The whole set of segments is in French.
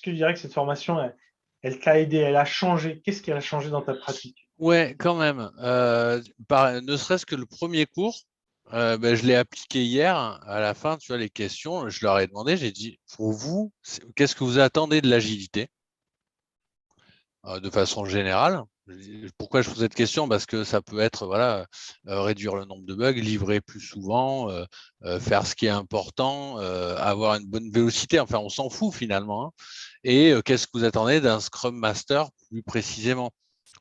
Est-ce que tu dirais que cette formation, elle t'a aidé, elle a changé? Qu'est-ce qu'elle a changé dans ta pratique? Ouais, quand même. Ne serait-ce que le premier cours, ben, je l'ai appliqué hier. À la fin, tu vois, les questions, je leur ai demandé, j'ai dit, pour vous, qu'est-ce que vous attendez de l'agilité, de façon générale? Pourquoi je pose cette question? Parce que ça peut être, voilà, réduire le nombre de bugs, livrer plus souvent, faire ce qui est important, avoir une bonne vélocité. Enfin, on s'en fout finalement, hein. Et qu'est-ce que vous attendez d'un Scrum Master plus précisément?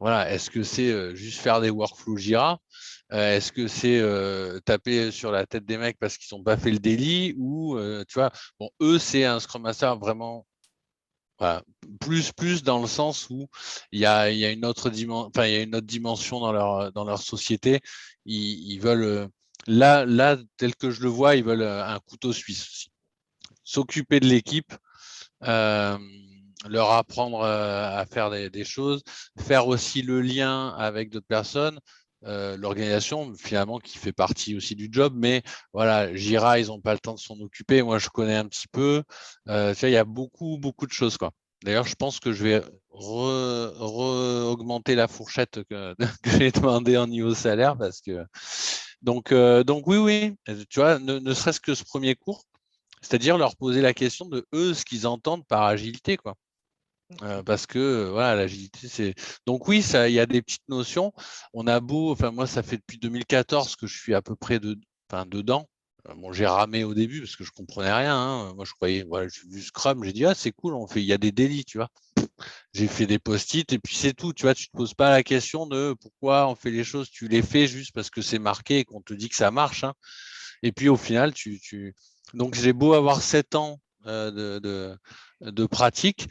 Voilà, est-ce que c'est juste faire des workflows Jira? Est-ce que c'est taper sur la tête des mecs parce qu'ils n'ont pas fait le daily? Ou, tu vois, bon, eux, c'est un Scrum Master vraiment, voilà, plus dans le sens où il y a une autre dimension, enfin, il y a une autre dimension dans leur société. Ils veulent, là, tel que je le vois, ils veulent un couteau suisse aussi. S'occuper de l'équipe, euh, leur apprendre à faire des choses, faire aussi le lien avec d'autres personnes, l'organisation finalement qui fait partie aussi du job, mais voilà, Jira, ils n'ont pas le temps de s'en occuper. Moi, je connais un petit peu. Tu vois, il y a beaucoup de choses, quoi. D'ailleurs, je pense que je vais augmenter la fourchette que j'ai demandé en niveau salaire parce que donc oui, tu vois, ne serait-ce que ce premier cours, c'est-à-dire leur poser la question de eux, ce qu'ils entendent par agilité, quoi. Parce que voilà, l'agilité, c'est. Donc oui, ça, il y a des petites notions. On a beau, enfin moi, ça fait depuis 2014 que je suis à peu près enfin, dedans. Bon, j'ai ramé au début parce que je comprenais rien, hein. Moi, je croyais, voilà, j'ai vu Scrum, j'ai dit ah c'est cool, on fait, il y a des délits, tu vois. J'ai fait des post-it et puis c'est tout, tu vois. Tu te poses pas la question de pourquoi on fait les choses, tu les fais juste parce que c'est marqué et qu'on te dit que ça marche, hein. Et puis au final, donc j'ai beau avoir 7 ans de pratique,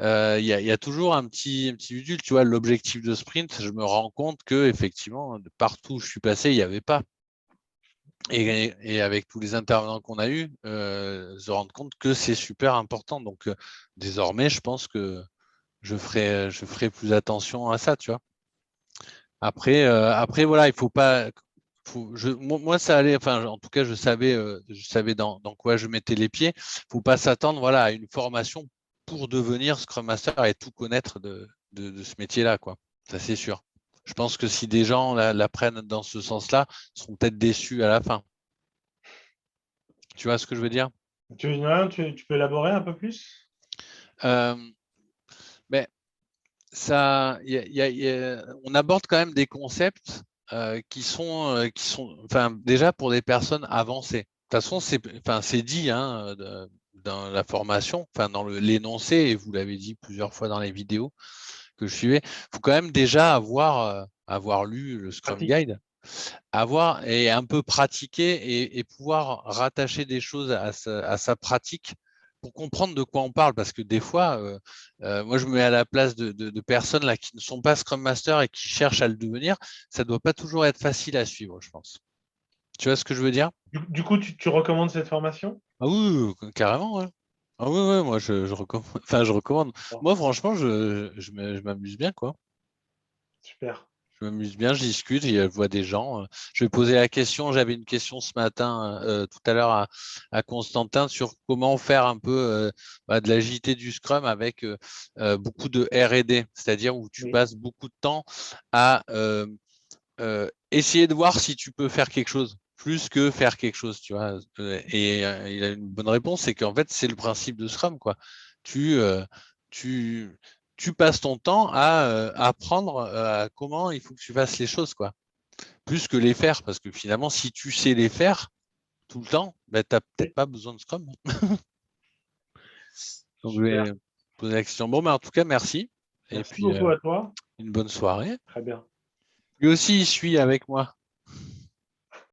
y a toujours un petit bidule, tu vois, l'objectif de sprint, je me rends compte que effectivement, partout où je suis passé, il n'y avait pas. Et avec tous les intervenants qu'on a eus, se rendre compte que c'est super important. Donc désormais, je pense que je ferai plus attention à ça, tu vois. Après voilà, il faut pas. Moi, ça allait, enfin, en tout cas, je savais dans quoi je mettais les pieds. Faut pas s'attendre, voilà, à une formation pour devenir Scrum Master et tout connaître de ce métier-là, quoi. Ça, c'est sûr. Je pense que si des gens la prennent dans ce sens-là, ils seront peut-être déçus à la fin. Tu vois ce que je veux dire? Tu peux élaborer un peu plus? Euh, mais ça, on aborde quand même des concepts qui sont, enfin, déjà pour des personnes avancées. De toute façon, enfin, c'est dit, hein, dans la formation, enfin, dans l'énoncé, et vous l'avez dit plusieurs fois dans les vidéos que je suivais, il faut quand même déjà avoir lu le Scrum Pratique. Guide, avoir et un peu pratiquer et pouvoir rattacher des choses à sa pratique pour comprendre de quoi on parle. Parce que des fois, moi, je me mets à la place de personnes là, qui ne sont pas Scrum Master et qui cherchent à le devenir. Ça ne doit pas toujours être facile à suivre, je pense. Tu vois ce que je veux dire? Du coup, tu recommandes cette formation? Ah oui, oui, carrément. Ouais. Ah oui, ouais, moi, je recommande. Enfin, je recommande. Bon, Moi, franchement, je m'amuse bien, quoi. super. Je m'amuse bien, je discute, je vois des gens. Je vais poser la question. J'avais une question ce matin, tout à l'heure à Constantin sur comment faire un peu de l'agilité du Scrum avec beaucoup de R&D, c'est-à-dire où tu Oui. passes beaucoup de temps à essayer de voir si tu peux faire quelque chose, plus que faire quelque chose, tu vois. Et il a une bonne réponse, c'est qu'en fait, c'est le principe de Scrum, quoi. Tu, euh, tu, tu passes ton temps à apprendre comment il faut que tu fasses les choses, quoi. Plus que les faire, parce que finalement, si tu sais les faire tout le temps, ben, tu n'as peut-être Oui. pas besoin de Scrum. Donc, je Super. vais poser la question. Bon, ben, en tout cas, merci. Et Merci puis, beaucoup à toi. une bonne soirée. Très bien. Lui aussi, il suit avec moi.